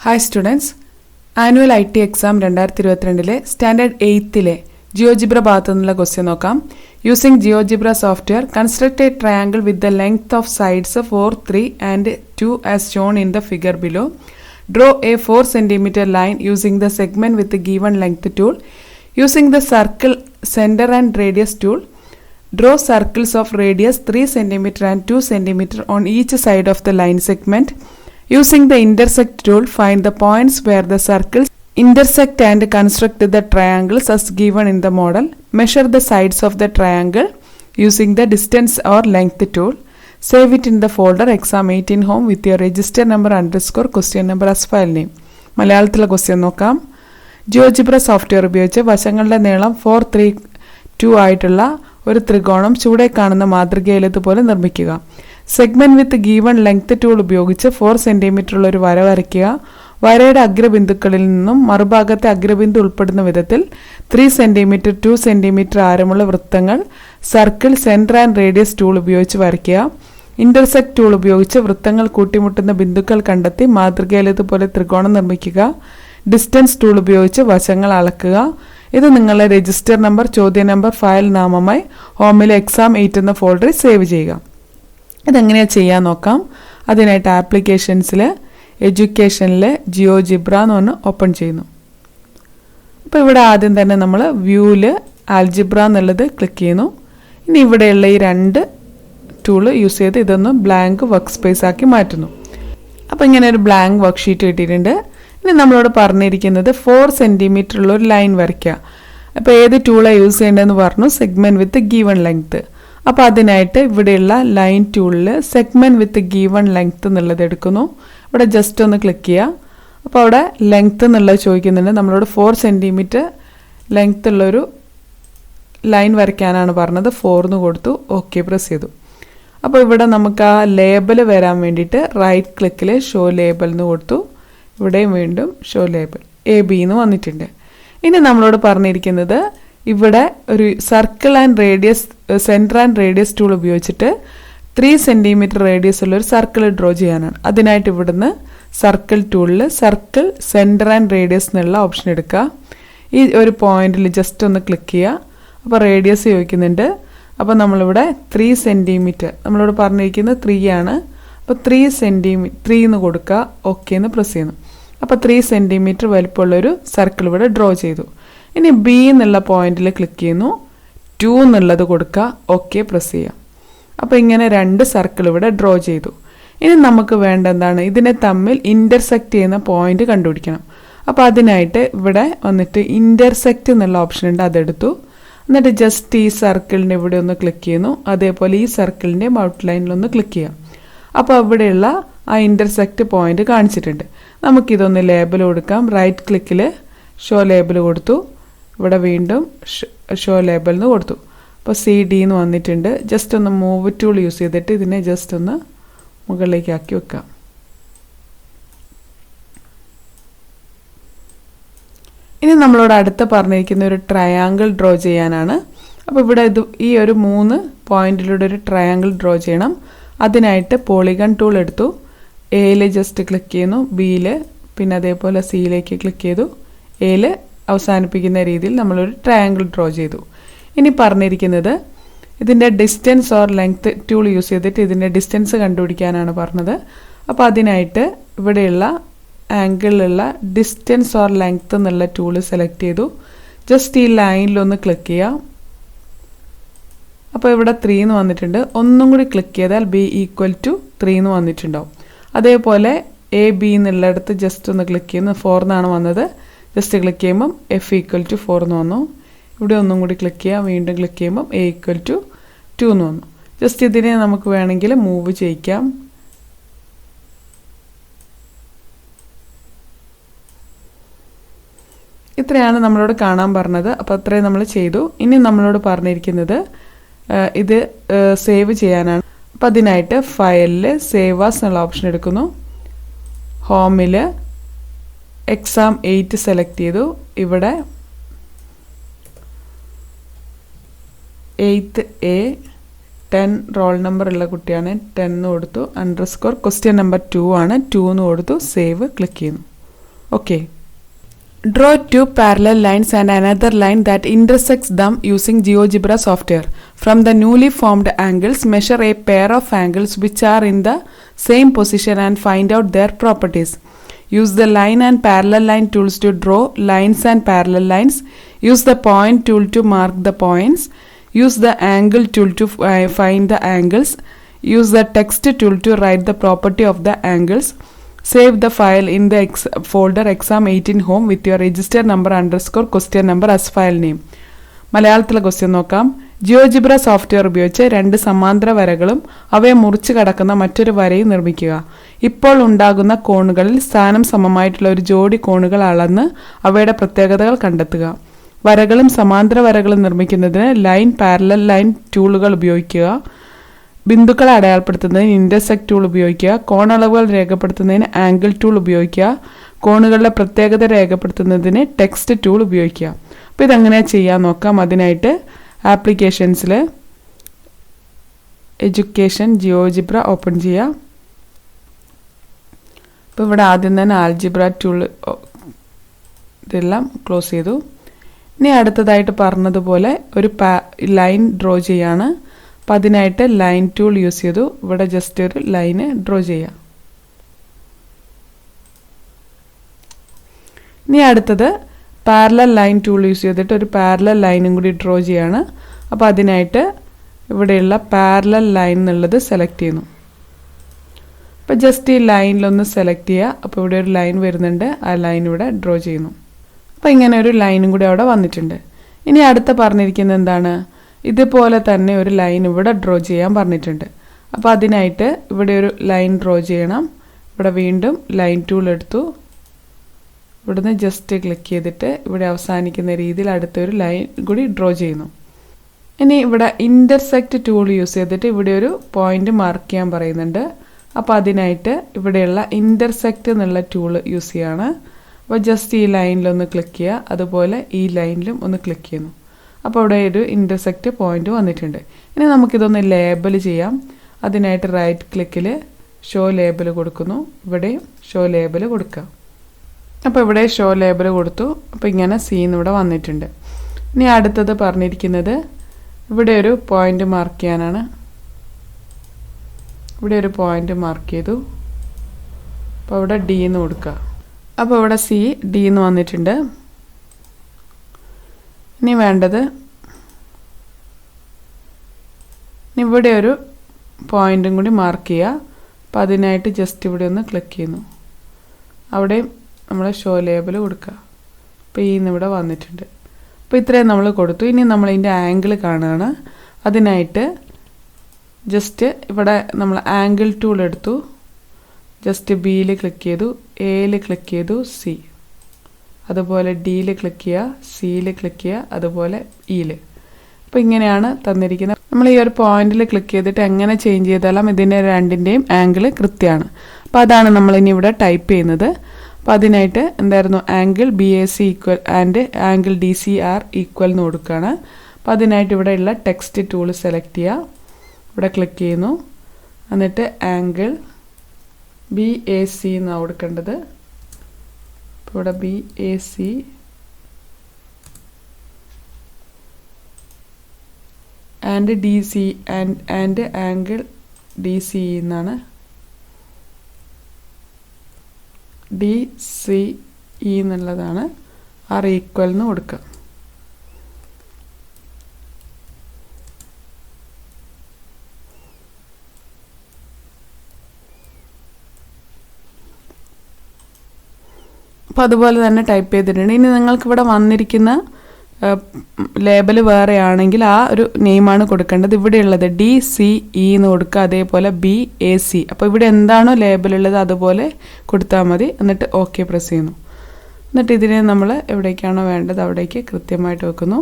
Hi students, Annual IT Exam 2022 Standard 8th GeoGebra ഭാഗത്തുനിന്നുള്ള question നോക്കാം. Using GeoGebra software, construct a triangle with the length of sides 4, 3 and 2 as shown in the figure below. Draw a 4 cm line using the segment with the given length tool. Using the circle center and radius tool, draw circles of radius 3 cm and 2 cm on each side of the line segment. Using the intersect tool, find the points where the circles intersect and construct the triangles as given in the model. Measure the sides of the triangle using the distance or length tool. Save it in the folder exam 18 home with your register number _ question number as file name. മലയാളത്തിലെ question നോക്കാം. GeoGebra software ഉപയോഗിച്ച് വശങ്ങളുടെ നീളം 4, 3, 2 ആയിട്ടുള്ള ഒരു ത്രികോണം ചുവടെ കാണുന്ന മാതൃകയിലേതുപോലെ നിർമ്മിക്കുക. സെഗ്മെന്റ് വിത്ത് ഗീവൺ ലെങ്ത് ടൂൾ ഉപയോഗിച്ച് 4 സെന്റിമീറ്റർ ഉള്ള ഒരു വര വരയ്ക്കുക. വരയുടെ അഗ്രബിന്ദുക്കളിൽ നിന്നും മറുഭാഗത്തെ അഗ്രബിന്ദു ഉൾപ്പെടുന്ന വിധത്തിൽ 3 സെന്റിമീറ്റർ 2 സെന്റിമീറ്റർ ആരമുള്ള വൃത്തങ്ങൾ circle centre and radius tool ഉപയോഗിച്ച് വരയ്ക്കുക. ഇന്റർസെക്ട് ടൂൾ ഉപയോഗിച്ച് വൃത്തങ്ങൾ കൂട്ടിമുട്ടുന്ന ബിന്ദുക്കൾ കണ്ടെത്തി മാതൃകയിലേതുപോലെ ത്രികോണം നിർമ്മിക്കുക. ഡിസ്റ്റൻസ് ടൂൾ ഉപയോഗിച്ച് വശങ്ങൾ അളക്കുക. ഇത് നിങ്ങളുടെ രജിസ്റ്റർ നമ്പർ, ചോദ്യ നമ്പർ, ഫയൽ നാമമായി ഹോമിലെ എക്സാം 8 എന്ന ഫോൾഡറിൽ സേവ് ചെയ്യുക. ഇതെങ്ങനെയാണ് ചെയ്യാൻ നോക്കാം. അതിനായിട്ട് ആപ്ലിക്കേഷൻസിൽ എഡ്യൂക്കേഷനിൽ ജിയോജിബ്ര എന്ന് പറഞ്ഞ് ഓപ്പൺ ചെയ്യുന്നു. അപ്പോൾ ഇവിടെ ആദ്യം തന്നെ നമ്മൾ വ്യൂവിൽ ആൽജിബ്ര എന്നുള്ളത് ക്ലിക്ക് ചെയ്യുന്നു. ഇനി ഇവിടെയുള്ള ഈ 2 ടൂള് യൂസ് ചെയ്ത് ഇതൊന്ന് ബ്ലാങ്ക് വർക്ക് സ്പേസ് ആക്കി മാറ്റുന്നു. അപ്പോൾ ഇങ്ങനെ ഒരു ബ്ലാങ്ക് വർക്ക് ഷീറ്റ് കിട്ടിയിട്ടുണ്ട്. ഇനി നമ്മളോട് പറഞ്ഞിരിക്കുന്നത് 4 സെൻറ്റിമീറ്റർ ഉള്ള ഒരു ലൈൻ വരയ്ക്കുക. അപ്പോൾ ഏത് ടൂളാണ് യൂസ് ചെയ്യേണ്ടതെന്ന് പറഞ്ഞു, സെഗ്മെന്റ് വിത്ത് ഗീവൺ ലെങ്ത്. അപ്പോൾ അതിനായിട്ട് ഇവിടെയുള്ള ലൈൻ ടൂളിൽ സെഗ്മെന്റ് വിത്ത് ഗീവൺ ലെങ്ത് എന്നുള്ളത് എടുക്കുന്നു. ഇവിടെ ജസ്റ്റ് ഒന്ന് ക്ലിക്ക് ചെയ്യുക. അപ്പോൾ അവിടെ ലെങ്ത് എന്നുള്ളത് ചോദിക്കുന്നുണ്ട്. നമ്മളോട് 4 സെൻറ്റിമീറ്റർ ലെങ്ത് ഉള്ളൊരു ലൈൻ വരയ്ക്കാനാണ് പറഞ്ഞത്. 4 എന്ന് കൊടുത്തു, ഓക്കെ പ്രസ് ചെയ്തു. അപ്പോൾ ഇവിടെ നമുക്ക് ആ ലേബൽ വരാൻ വേണ്ടിയിട്ട് റൈറ്റ് ക്ലിക്കിൽ ഷോ ലേബൽ എന്ന് കൊടുത്തു. ഇവിടെയും വീണ്ടും ഷോ ലേബൽ AB എന്ന് വന്നിട്ടുണ്ട്. ഇനി നമ്മളോട് പറഞ്ഞിരിക്കുന്നത് ഇവിടെ ഒരു circle and radius centre and radius tool ഉപയോഗിച്ചിട്ട് 3 സെൻറ്റിമീറ്റർ റേഡിയസ് ഉള്ള ഒരു സർക്കിൾ ഡ്രോ ചെയ്യാനാണ്. അതിനായിട്ട് ഇവിടുന്ന് സർക്കിൾ ടൂളിൽ സർക്കിൾ സെൻറ്റർ ആൻഡ് റേഡിയസ് എന്നുള്ള ഓപ്ഷൻ എടുക്കുക. ഈ ഒരു പോയിന്റിൽ ജസ്റ്റ് ഒന്ന് ക്ലിക്ക് ചെയ്യുക. അപ്പോൾ റേഡിയസ് ചോദിക്കുന്നുണ്ട്. അപ്പോൾ നമ്മളിവിടെ 3 സെൻറ്റിമീറ്റർ നമ്മളോട് പറഞ്ഞിരിക്കുന്നത് 3 ആണ്. അപ്പോൾ 3 എന്ന് കൊടുക്കുക, ഓക്കെ എന്ന് പ്രസ് ചെയ്യുന്നു. അപ്പോൾ 3 സെൻറ്റിമീറ്റർ വലിപ്പമുള്ളൊരു സർക്കിൾ ഇവിടെ ഡ്രോ ചെയ്തു. ഇനി B എന്നുള്ള പോയിന്റിൽ ക്ലിക്ക് ചെയ്യുന്നു, 2 എന്നുള്ളത് കൊടുക്കുക, ഓക്കെ പ്രസ് ചെയ്യാം. അപ്പോൾ ഇങ്ങനെ 2 സർക്കിൾ ഇവിടെ ഡ്രോ ചെയ്തു. ഇനി നമുക്ക് വേണ്ട എന്താണ്, ഇതിനെ തമ്മിൽ ഇന്റർസെക്റ്റ് ചെയ്യുന്ന പോയിന്റ് കണ്ടുപിടിക്കണം. അപ്പോൾ അതിനായിട്ട് ഇവിടെ വന്നിട്ട് ഇന്റർസെക്റ്റ് എന്നുള്ള ഓപ്ഷൻ ഉണ്ട്, അതെടുത്തു. എന്നിട്ട് ജസ്റ്റ് ഈ സർക്കിളിൻ്റെ ഇവിടെ ഒന്ന് ക്ലിക്ക് ചെയ്യുന്നു. അതേപോലെ ഈ സർക്കിളിൻ്റെ ഔട്ട്ലൈനിലൊന്ന് ക്ലിക്ക് ചെയ്യാം. അപ്പോൾ ഇവിടെയുള്ള ആ ഇന്റർസെക്റ്റ് പോയിന്റ് കാണിച്ചിട്ടുണ്ട്. നമുക്കിതൊന്ന് ലേബൽ കൊടുക്കാം. റൈറ്റ് ക്ലിക്കിൽ ഷോ ലേബൽ കൊടുത്തു. ഇവിടെ വീണ്ടും ഷോ ലേബൽ എന്ന് കൊടുത്തു. അപ്പോൾ CD എന്ന് വന്നിട്ടുണ്ട്. ജസ്റ്റ് ഒന്ന് മൂവ് ടൂൾ യൂസ് ചെയ്തിട്ട് ഇതിനെ ജസ്റ്റ് ഒന്ന് മുകളിലേക്ക് ആക്കി വെക്കാം. ഇനി നമ്മളോട് അടുത്ത് പറഞ്ഞിരിക്കുന്ന ഒരു ട്രയാങ്കിൾ ഡ്രോ ചെയ്യാനാണ്. അപ്പോൾ ഇവിടെ ഈ ഒരു 3 പോയിന്റിലൂടെ ഒരു ട്രയാങ്കിൾ ഡ്രോ ചെയ്യണം. അതിനായിട്ട് പോളിഗൺ ടൂൾ എടുത്തു. Aയിൽ ജസ്റ്റ് ക്ലിക്ക് ചെയ്യുന്നു, Bയിൽ പിന്നെ അതേപോലെ Cയിലേക്ക് ക്ലിക്ക് ചെയ്തു. Aയിൽ അവസാനിപ്പിക്കുന്ന രീതിയിൽ നമ്മളൊരു ട്രയാങ്കിൾ ഡ്രോ ചെയ്തു. ഇനി പറഞ്ഞിരിക്കുന്നത് ഇതിൻ്റെ distance or length tool use ചെയ്തിട്ട് ഇതിൻ്റെ ഡിസ്റ്റൻസ് കണ്ടുപിടിക്കാനാണ് പറഞ്ഞത്. അപ്പോൾ അതിനായിട്ട് ഇവിടെയുള്ള ആംഗിളിലുള്ള ഡിസ്റ്റൻസ് ഓർ ലെങ്ത് എന്നുള്ള ടൂൾ സെലക്ട് ചെയ്തു. ജസ്റ്റ് ഈ ലൈനിലൊന്ന് ക്ലിക്ക് ചെയ്യാം. അപ്പോൾ ഇവിടെ 3 എന്ന് വന്നിട്ടുണ്ട്. ഒന്നും കൂടി ക്ലിക്ക് ചെയ്താൽ B = 3 എന്ന് വന്നിട്ടുണ്ടാവും. അതേപോലെ AB എന്നുള്ളിടത്ത് ജസ്റ്റ് ഒന്ന് ക്ലിക്ക് ചെയ്യുന്നു. 4 എന്നാണ് വന്നത്. ജസ്റ്റ് ക്ലിക്ക് ചെയ്യുമ്പം F = 4 എന്ന് വന്നു. ഇവിടെ ഒന്നും കൂടി ക്ലിക്ക് ചെയ്യാം. വീണ്ടും ക്ലിക്ക് ചെയ്യുമ്പം A = 2 എന്ന് വന്നു. ജസ്റ്റ് ഇതിനെ നമുക്ക് വേണമെങ്കിൽ മൂവ് ചെയ്യിക്കാം. ഇത്രയാണ് നമ്മളോട് കാണാൻ പറഞ്ഞത്. അപ്പോൾ അത്രയും നമ്മൾ ചെയ്തു. ഇനി നമ്മളോട് പറഞ്ഞിരിക്കുന്നത് ഇത് സേവ് ചെയ്യാനാണ്. അപ്പോൾ അതിനായിട്ട് ഫയലിൽ സേവ് ആസ് എന്നുള്ള ഓപ്ഷൻ എടുക്കുന്നു. ഹോമിൽ എക്സാം 8 സെലക്ട് ചെയ്തു. ഇവിടെ 8th A 10 റോൾ നമ്പർ ഉള്ള കുട്ടിയാണ്. 10 എന്ന് കൊടുത്തു. _ question number 2 ആണ്. 2 എന്ന് കൊടുത്തു. സേവ് ക്ലിക്ക് ചെയ്യുന്നു. Okay. Draw two parallel lines and another line that intersects them using GeoGebra software. From the newly formed angles, measure a pair of angles which are in the same position and find out their properties. Use the line and parallel line tools to draw lines and parallel lines. Use the point tool to mark the points. Use the angle tool to find the angles. Use the text tool to write the property of the angles. Save the file in the folder exam 18 home with your register number _ question number as file name. മലയാളത്തിലെ question നോക്കാം. GeoGebra software ഉപയോഗിച്ച് രണ്ട് സമാന്തര വരകളും അവയെ മുറിച്ച് കടക്കുന്ന മറ്റൊരു വരയും നിർമ്മിക്കുക. ഇപ്പോൾ ഉണ്ടാകുന്ന കോണുകളിൽ സ്ഥാനം സമമായിട്ടുള്ള ഒരു ജോഡി കോണുകൾ അളന്ന് അവയുടെ പ്രത്യേകതകൾ കണ്ടെത്തുക. വരകളും സമാന്തര വരകളും നിർമ്മിക്കുന്നതിന് ലൈൻ, പാരലൽ ലൈൻ ടൂളുകൾ ഉപയോഗിക്കുക. ബിന്ദുക്കളെ അടയാളപ്പെടുത്തുന്നതിന് ഇന്റർസെക്ട് ടൂൾ ഉപയോഗിക്കുക. കോണളവുകൾ രേഖപ്പെടുത്തുന്നതിന് ആംഗിൾ ടൂൾ ഉപയോഗിക്കുക. കോണുകളുടെ പ്രത്യേകത രേഖപ്പെടുത്തുന്നതിന് ടെക്സ്റ്റ് ടൂൾ ഉപയോഗിക്കുക. അപ്പോൾ ഇതെങ്ങനെയാണ് ചെയ്യാൻ നോക്കാം. അതിനായിട്ട് ആപ്ലിക്കേഷൻസിൽ എഡ്യൂക്കേഷൻ ജിയോജിബ്ര ഓപ്പൺ ചെയ്യുക. അപ്പോൾ ഇവിടെ ആദ്യം തന്നെ ആൽജിബ്ര ടൂൾ ഇതെല്ലാം ക്ലോസ് ചെയ്തു. ഇനി അടുത്തതായിട്ട് പറഞ്ഞതുപോലെ ഒരു ലൈൻ ഡ്രോ ചെയ്യാണ്. അപ്പോൾ അതിനായിട്ട് ലൈൻ ടൂൾ യൂസ് ചെയ്തു. ഇവിടെ ജസ്റ്റ് ഒരു ലൈന് ഡ്രോ ചെയ്യാം. ഇനി അടുത്തത് പാരലൽ ലൈൻ ടൂൾ യൂസ് ചെയ്തിട്ട് ഒരു പാരലൽ ലൈനും കൂടി ഡ്രോ ചെയ്യാണ്. അപ്പോൾ അതിനായിട്ട് ഇവിടെയുള്ള പാരലൽ ലൈൻ എന്നുള്ളത് സെലക്ട് ചെയ്യുന്നു. അപ്പോൾ ജസ്റ്റ് ഈ ലൈനിലൊന്ന് സെലക്ട് ചെയ്യുക. അപ്പോൾ ഇവിടെ ഒരു ലൈൻ വരുന്നുണ്ട്. ആ ലൈൻ ഇവിടെ ഡ്രോ ചെയ്യുന്നു. അപ്പോൾ ഇങ്ങനെ ഒരു ലൈനും കൂടി അവിടെ വന്നിട്ടുണ്ട്. ഇനി അടുത്ത പറഞ്ഞിരിക്കുന്നത് എന്താണ്? ഇതുപോലെ തന്നെ ഒരു ലൈൻ ഇവിടെ ഡ്രോ ചെയ്യാൻ പറഞ്ഞിട്ടുണ്ട്. അപ്പോൾ അതിനായിട്ട് ഇവിടെ ഒരു ലൈൻ ഡ്രോ ചെയ്യണം. ഇവിടെ വീണ്ടും ലൈൻ ടൂൾ എടുത്തു. ഇവിടുന്ന് ജസ്റ്റ് ക്ലിക്ക് ചെയ്തിട്ട് ഇവിടെ അവസാനിക്കുന്ന രീതിയിൽ അടുത്തൊരു ലൈൻ കൂടി ഡ്രോ ചെയ്യുന്നു. ഇനി ഇവിടെ ഇൻ്റർസെക്റ്റ് ടൂൾ യൂസ് ചെയ്തിട്ട് ഇവിടെ ഒരു പോയിന്റ് മാർക്ക് ചെയ്യാൻ പറയുന്നുണ്ട്. അപ്പോൾ അതിനായിട്ട് ഇവിടെയുള്ള ഇൻ്റർസെക്റ്റ് എന്നുള്ള ടൂൾ യൂസ് ചെയ്യാണ്. അപ്പോൾ ജസ്റ്റ് ഈ ലൈനിലൊന്ന് ക്ലിക്ക് ചെയ്യുക. അതുപോലെ ഈ ലൈനിലും ഒന്ന് ക്ലിക്ക് ചെയ്യുന്നു. അപ്പോൾ ഇവിടെ ഒരു ഇൻ്റർസെക്റ്റ് പോയിന്റ് വന്നിട്ടുണ്ട്. ഇനി നമുക്കിതൊന്ന് ലേബൽ ചെയ്യാം. അതിനായിട്ട് റൈറ്റ് ക്ലിക്കിൽ ഷോ ലേബൽ കൊടുക്കുന്നു. ഇവിടെയും ഷോ ലേബൽ കൊടുക്കുക. അപ്പോൾ ഇവിടെ ഷോ ലേബൽ കൊടുത്തു. അപ്പോൾ ഇങ്ങനെ സീൻ ഇവിടെ വന്നിട്ടുണ്ട്. ഇനി അടുത്തത് പറഞ്ഞിരിക്കുന്നത് ഇവിടെ ഒരു പോയിന്റ് മാർക്ക് ചെയ്യാനാണ്. ഇവിടെ ഒരു പോയിന്റ് മാർക്ക് ചെയ്തു. അപ്പോൾ ഇവിടെ ഡി എന്ന് കൊടുക്കുക. അപ്പോൾ ഇവിടെ സി ഡി എന്ന് വന്നിട്ടുണ്ട്. ഇനി വേണ്ടത് ഇവിടെ ഒരു പോയിന്റും കൂടി മാർക്ക് ചെയ്യുക. അപ്പോൾ അതിനായിട്ട് ജസ്റ്റ് ഇവിടെ ഒന്ന് ക്ലിക്ക് ചെയ്യുന്നു. അവിടെയും നമ്മൾ ഷോ ലേബൽ കൊടുക്കുക. അപ്പോൾ ഈ ഇവിടെ വന്നിട്ടുണ്ട്. അപ്പോൾ ഇത്രയും നമ്മൾ കൊടുത്തു. ഇനി നമ്മൾ ഇതിൻ്റെ ആംഗിൾ കാണുകയാണ്. അതിനായിട്ട് ജസ്റ്റ് ഇവിടെ നമ്മൾ ആംഗിൾ ടൂൾ എടുത്തു. ജസ്റ്റ് ബിയിൽ ക്ലിക്ക് ചെയ്തു, എയിൽ ക്ലിക്ക് ചെയ്തു, സി, അതുപോലെ ഡിയിൽ ക്ലിക്ക് ചെയ്യുക, സിയിൽ ക്ലിക്ക് ചെയ്യുക, അതുപോലെ ഇയിൽ. അപ്പോൾ ഇങ്ങനെയാണ് തന്നിരിക്കുന്നത്. നമ്മൾ ഈ ഒരു പോയിന്റിൽ ക്ലിക്ക് ചെയ്തിട്ട് എങ്ങനെ ചേഞ്ച് ചെയ്താലും ഇതിൻ്റെ രണ്ടിൻ്റെയും ആംഗിൾ കൃത്യമാണ്. അപ്പോൾ അതാണ് നമ്മളിനി ഇവിടെ ടൈപ്പ് ചെയ്യുന്നത്. അപ്പോൾ അതിനായിട്ട് എന്തായിരുന്നു, angle BAC equal and angle DCR equal എന്ന് കൊടുക്കുകയാണ്. അപ്പോൾ അതിനായിട്ട് ഇവിടെയുള്ള ടെക്സ്റ്റ് ടൂൾ സെലക്ട് ചെയ്യുക. ഇവിടെ ക്ലിക്ക് ചെയ്യുന്നു. എന്നിട്ട് ആംഗിൾ BAC എന്നാണ് കൊടുക്കേണ്ടത്. അപ്പോൾ ഇവിടെ BAC and DC and angle DCE എന്നാണ്. DCE എന്നുള്ളതാണ്. ആർ ഈക്വൽ എന്ന് കൊടുക്കുക. അപ്പോൾ അതുപോലെ തന്നെ ടൈപ്പ് ചെയ്തിട്ടുണ്ട്. ഇനി നിങ്ങൾക്കിവിടെ വന്നിരിക്കുന്ന ലേബൽ വേറെ ആണെങ്കിൽ ആ ഒരു നെയിമാണ് കൊടുക്കേണ്ടത്. ഇവിടെയുള്ളത് DCE എന്ന് കൊടുക്കുക, അതേപോലെ BAC. അപ്പോൾ ഇവിടെ എന്താണോ ലേബലുള്ളത് അതുപോലെ കൊടുത്താൽ മതി. എന്നിട്ട് ഓക്കെ പ്രസ് ചെയ്യുന്നു. എന്നിട്ട് ഇതിനെ നമ്മൾ എവിടേക്കാണോ വേണ്ടത് അവിടേക്ക് കൃത്യമായിട്ട് വെക്കുന്നു.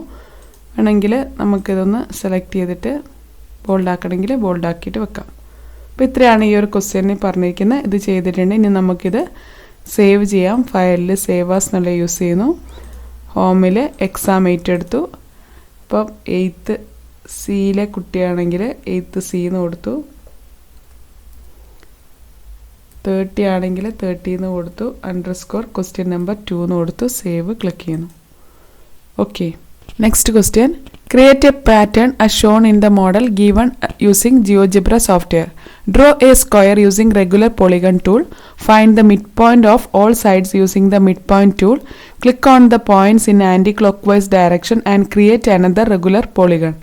വേണമെങ്കിൽ നമുക്കിതൊന്ന് സെലക്ട് ചെയ്തിട്ട് ബോൾഡാക്കണമെങ്കിൽ ബോൾഡാക്കിയിട്ട് വെക്കാം. അപ്പോൾ ഇത്രയാണ് ഈ ഒരു ക്വസ്റ്റ്യനിൽ പറഞ്ഞിരിക്കുന്നത്. ഇത് ചെയ്തിട്ടുണ്ട്. ഇനി നമുക്കിത് സേവ് ചെയ്യാം. ഫയലിൽ സേവ് ആസ് എന്നുള്ള യൂസ് ചെയ്യുന്നു. ഹോമിൽ എക്സാം 8 എടുത്തു. അപ്പം 8th സിയിലെ കുട്ടിയാണെങ്കിൽ 8th C എന്ന് കൊടുത്തു. 30 ആണെങ്കിൽ 30 എന്ന് കൊടുത്തു, അണ്ടർസ്കോർ ക്വസ്റ്റ്യൻ നമ്പർ 2 എന്ന് കൊടുത്തു, സേവ് ക്ലിക്ക് ചെയ്യുന്നു. Okay, next question. Create a pattern as shown in the model given using GeoGebra software. Draw a square using regular polygon tool. Find the midpoint of all sides using the midpoint tool. Click on the points in anti-clockwise direction and create another regular polygon.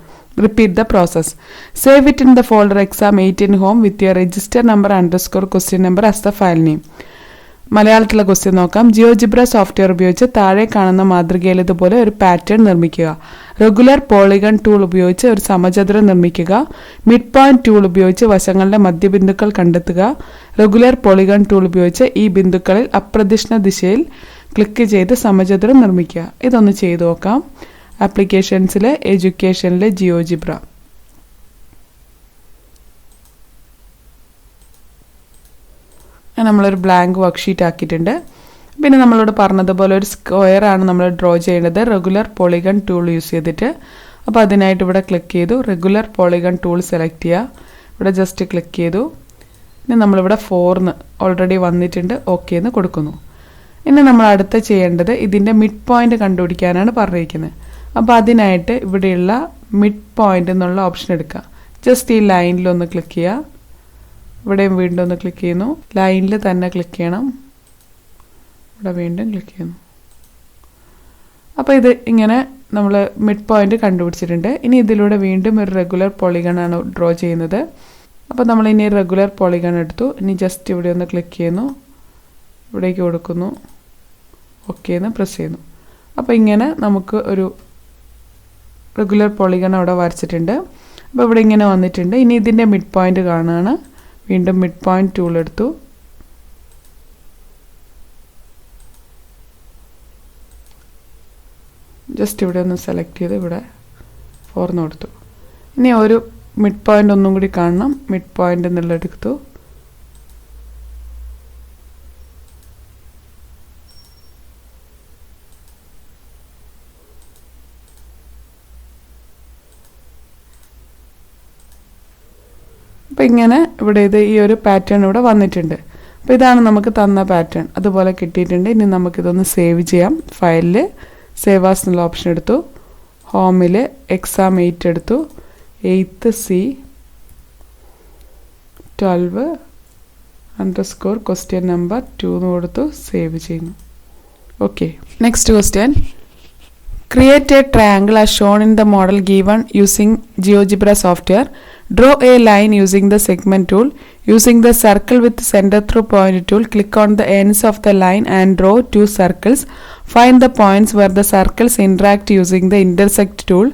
Repeat the process. Save it in the folder exam 18 home with your register number underscore question number as the file name. മലയാളത്തിലെ question നോക്കാം. GeoGebra software ഉപയോഗിച്ച് താഴെ കാണുന്ന മാതൃകയിൽ ഇതുപോലെ ഒരു pattern നിർമ്മിക്കുക. Regular polygon tool ഉപയോഗിച്ച് ഒരു സമചതുരം നിർമ്മിക്കുക. മിഡ് പോയിന്റ് ടൂൾ ഉപയോഗിച്ച് വശങ്ങളുടെ മധ്യബിന്ദുക്കൾ കണ്ടെത്തുക. റെഗുലർ പോളിഗൺ ടൂൾ ഉപയോഗിച്ച് ഈ ബിന്ദുക്കളിൽ അപ്രദക്ഷിണ ദിശയിൽ ക്ലിക്ക് ചെയ്ത് സമചതുരം നിർമ്മിക്കുക. ഇതൊന്ന് ചെയ്തു നോക്കാം. ആപ്ലിക്കേഷൻസിലെ എഡ്യൂക്കേഷനിലെ ജിയോജിബ്ര. നമ്മളൊരു ബ്ലാങ്ക് വർക്ക്ഷീറ്റ് ആക്കിയിട്ടുണ്ട്. പിന്നെ നമ്മളോട് പറഞ്ഞതുപോലെ ഒരു സ്ക്വയർ ആണ് നമ്മൾ ഡ്രോ ചെയ്യേണ്ടത് റെഗുലർ പോളിഗൺ ടൂൾ യൂസ് ചെയ്തിട്ട്. അപ്പോൾ അതിനായിട്ട് ഇവിടെ ക്ലിക്ക് ചെയ്തു, റെഗുലർ പോളിഗൺ ടൂൾ സെലക്ട് ചെയ്യുക. ഇവിടെ ജസ്റ്റ് ക്ലിക്ക് ചെയ്തു. ഇനി നമ്മളിവിടെ 4 ഓൾറെഡി വന്നിട്ടുണ്ട്, ഓക്കെ എന്ന് കൊടുക്കുന്നു. ഇനി നമ്മൾ അടുത്ത ചെയ്യേണ്ടത് ഇതിൻ്റെ മിഡ് പോയിന്റ് കണ്ടുപിടിക്കാനാണ് പറഞ്ഞിരിക്കുന്നത്. അപ്പോൾ അതിനായിട്ട് ഇവിടെയുള്ള മിഡ് പോയിന്റ് എന്നുള്ള ഓപ്ഷൻ എടുക്കുക. ജസ്റ്റ് ഈ ലൈനിലൊന്ന് ക്ലിക്ക് ചെയ്യുക. ഇവിടെയും വീണ്ടും ഒന്ന് ക്ലിക്ക് ചെയ്യുന്നു. ലൈനിൽ തന്നെ ക്ലിക്ക് ചെയ്യണം. ഇവിടെ വീണ്ടും ക്ലിക്ക് ചെയ്യുന്നു. അപ്പോൾ ഇത് ഇങ്ങനെ നമ്മൾ മിഡ് പോയിന്റ് കണ്ടുപിടിച്ചിട്ടുണ്ട്. ഇനി ഇതിലൂടെ വീണ്ടും ഒരു റെഗുലർ പോളിഗൺ ആണ് ഡ്രോ ചെയ്യുന്നത്. അപ്പോൾ നമ്മൾ ഇനി റെഗുലർ പോളിഗൺ എടുത്തു. ഇനി ജസ്റ്റ് ഇവിടെ ഒന്ന് ക്ലിക്ക് ചെയ്യുന്നു, ഇവിടേക്ക് കൊടുക്കുന്നു, ഓക്കെ എന്ന് പ്രസ് ചെയ്യുന്നു. അപ്പോൾ ഇങ്ങനെ നമുക്ക് ഒരു റെഗുലർ പോളിഗൺ അവിടെ വരച്ചിട്ടുണ്ട്. അപ്പോൾ ഇവിടെ ഇങ്ങനെ വന്നിട്ടുണ്ട്. ഇനി ഇതിൻ്റെ മിഡ് പോയിന്റ് കാണുകയാണ്. വീണ്ടും മിഡ് പോയിന്റ് ടൂൾ എടുത്തു. ജസ്റ്റ് ഇവിടെ ഒന്ന് സെലക്ട് ചെയ്ത് ഇവിടെ 4 കൊടുത്തു. ഇനി ഒരു മിഡ് പോയിന്റ് ഒന്നും കൂടി കാണണം. മിഡ് പോയിന്റ് എന്നുള്ള എടുത്തു. അപ്പോൾ ഇങ്ങനെ ഇവിടെ ഈ ഒരു പാറ്റേൺ ഇവിടെ വന്നിട്ടുണ്ട്. അപ്പോൾ ഇതാണ് നമുക്ക് തന്ന പാറ്റേൺ. അതുപോലെ കിട്ടിയിട്ടുണ്ട്. ഇനി നമുക്കിതൊന്ന് സേവ് ചെയ്യാം. ഫയലിൽ സേവ് ആസ് എന്നുള്ള ഓപ്ഷൻ എടുത്തു. ഹോമിൽ എക്സാം 8 എടുത്തു. 8th C 12 underscore question number 2 എന്ന് കൊടുത്തു, സേവ് ചെയ്യുന്നു. Okay, next question. Create a triangle as shown in the model given using GeoGebra software. Draw a line using the segment tool. Using the circle with center through point tool, click on the ends of the line and draw 2 circles. Find the points where the circles interact using the intersect tool.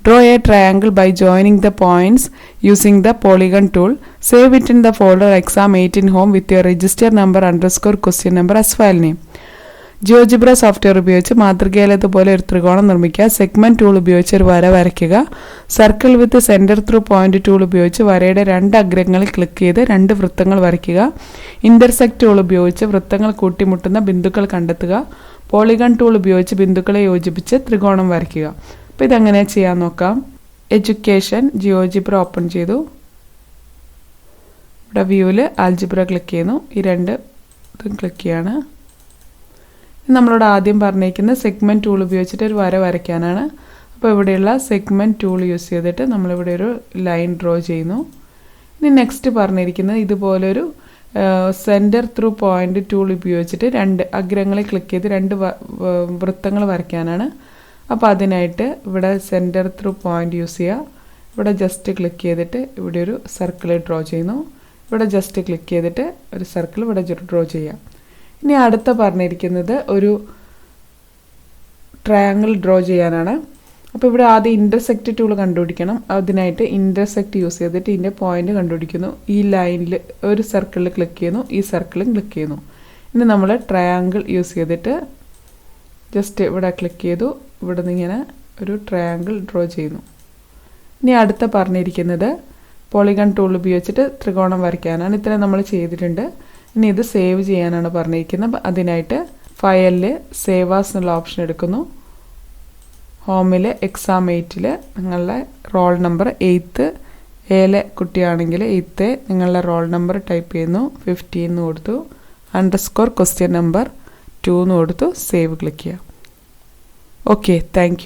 Draw a triangle by joining the points using the polygon tool. Save it in the folder exam 18 home with your register number underscore question number as file name. GeoGebra software ഉപയോഗിച്ച് മാതൃകയിലേതുപോലെ ഒരു ത്രികോണം നിർമ്മിക്കുക. Segment tool ഉപയോഗിച്ച് ഒരു വര വരയ്ക്കുക. Circle with centre through point tool ഉപയോഗിച്ച് വരയുടെ 2 അഗ്രങ്ങളിൽ ക്ലിക്ക് ചെയ്ത് 2 വൃത്തങ്ങൾ വരയ്ക്കുക. ഇന്റർസെക്ട് ടൂൾ ഉപയോഗിച്ച് വൃത്തങ്ങൾ കൂട്ടിമുട്ടുന്ന ബിന്ദുക്കൾ കണ്ടെത്തുക. പോളിഗൺ ടൂൾ ഉപയോഗിച്ച് ബിന്ദുക്കളെ യോജിപ്പിച്ച് ത്രികോണം വരയ്ക്കുക. അപ്പോൾ ഇതെങ്ങനെ ചെയ്യാൻ നോക്കാം. എഡ്യൂക്കേഷൻ ജിയോജിബ്ര ഓപ്പൺ ചെയ്തു. ഇവിടെ വ്യൂവിൽ ആൽജിബ്ര ക്ലിക്ക് ചെയ്യുന്നു. ഈ 2 ഇതും ക്ലിക്ക് ചെയ്യാണ്. നമ്മളോട് ആദ്യം പറഞ്ഞിരിക്കുന്ന സെഗ്മെന്റ് ടൂൾ ഉപയോഗിച്ചിട്ട് ഒരു വര വരയ്ക്കാനാണ്. അപ്പോൾ ഇവിടെയുള്ള സെഗ്മെന്റ് ടൂൾ യൂസ് ചെയ്തിട്ട് നമ്മളിവിടെ ഒരു ലൈൻ ഡ്രോ ചെയ്യുന്നു. ഇനി നെക്സ്റ്റ് പറഞ്ഞിരിക്കുന്നത് ഇതുപോലൊരു സെൻറ്റർ ത്രൂ പോയിന്റ് ടൂൾ ഉപയോഗിച്ചിട്ട് 2 അഗ്രങ്ങളിൽ ക്ലിക്ക് ചെയ്ത് 2 വൃത്തങ്ങൾ വരയ്ക്കാനാണ്. അപ്പോൾ അതിനായിട്ട് ഇവിടെ സെൻറ്റർ ത്രൂ പോയിന്റ് യൂസ് ചെയ്യുക. ഇവിടെ ജസ്റ്റ് ക്ലിക്ക് ചെയ്തിട്ട് ഇവിടെ ഒരു സർക്കിൾ ഡ്രോ ചെയ്യുന്നു. ഇവിടെ ജസ്റ്റ് ക്ലിക്ക് ചെയ്തിട്ട് ഒരു സർക്കിൾ ഇവിടെ ഡ്രോ ചെയ്യാം. ഇനി അടുത്ത പറഞ്ഞിരിക്കുന്നത് ഒരു ട്രയാങ്കിൾ ഡ്രോ ചെയ്യാനാണ്. അപ്പോൾ ഇവിടെ ആദ്യം ഇൻ്റർസെക്റ്റ് ടൂൾ കണ്ടുപിടിക്കണം. അതിനായിട്ട് ഇൻ്റർസെക്റ്റ് യൂസ് ചെയ്തിട്ട് ഇതിൻ്റെ പോയിന്റ് കണ്ടുപിടിക്കുന്നു. ഈ ലൈനിൽ ഒരു സർക്കിളിൽ ക്ലിക്ക് ചെയ്യുന്നു, ഈ സർക്കിളും ക്ലിക്ക് ചെയ്യുന്നു. ഇനി നമ്മൾ ട്രയാങ്കിൾ യൂസ് ചെയ്തിട്ട് ജസ്റ്റ് ഇവിടെ ക്ലിക്ക് ചെയ്തു. ഇവിടെ നിന്ന് ഇങ്ങനെ ഒരു ട്രയാങ്കിൾ ഡ്രോ ചെയ്യുന്നു. ഇനി അടുത്ത പറഞ്ഞിരിക്കുന്നത് പോളിഗൺ ടൂൾ ഉപയോഗിച്ചിട്ട് ത്രികോണം വരയ്ക്കാനാണ്. ഇത്രയും നമ്മൾ ചെയ്തിട്ടുണ്ട്. ഇനി ഇത് സേവ് ചെയ്യാനാണ് പറഞ്ഞിരിക്കുന്നത്. അതിനായിട്ട് ഫയലിൽ സേവ് ആസ് എന്നുള്ള ഓപ്ഷൻ എടുക്കുന്നു. ഹോമിൽ എക്സാം 8 നിങ്ങളുടെ റോൾ നമ്പർ 8th എയിലെ കുട്ടിയാണെങ്കിൽ 8th നിങ്ങളുടെ റോൾ നമ്പർ ടൈപ്പ് ചെയ്യുന്നു, 15 എന്ന് കൊടുത്തു, _ ക്വസ്റ്റ്യൻ നമ്പർ 2 എന്ന് കൊടുത്തു, സേവ് ക്ലിക്ക് ചെയ്യുക. Okay, thank you.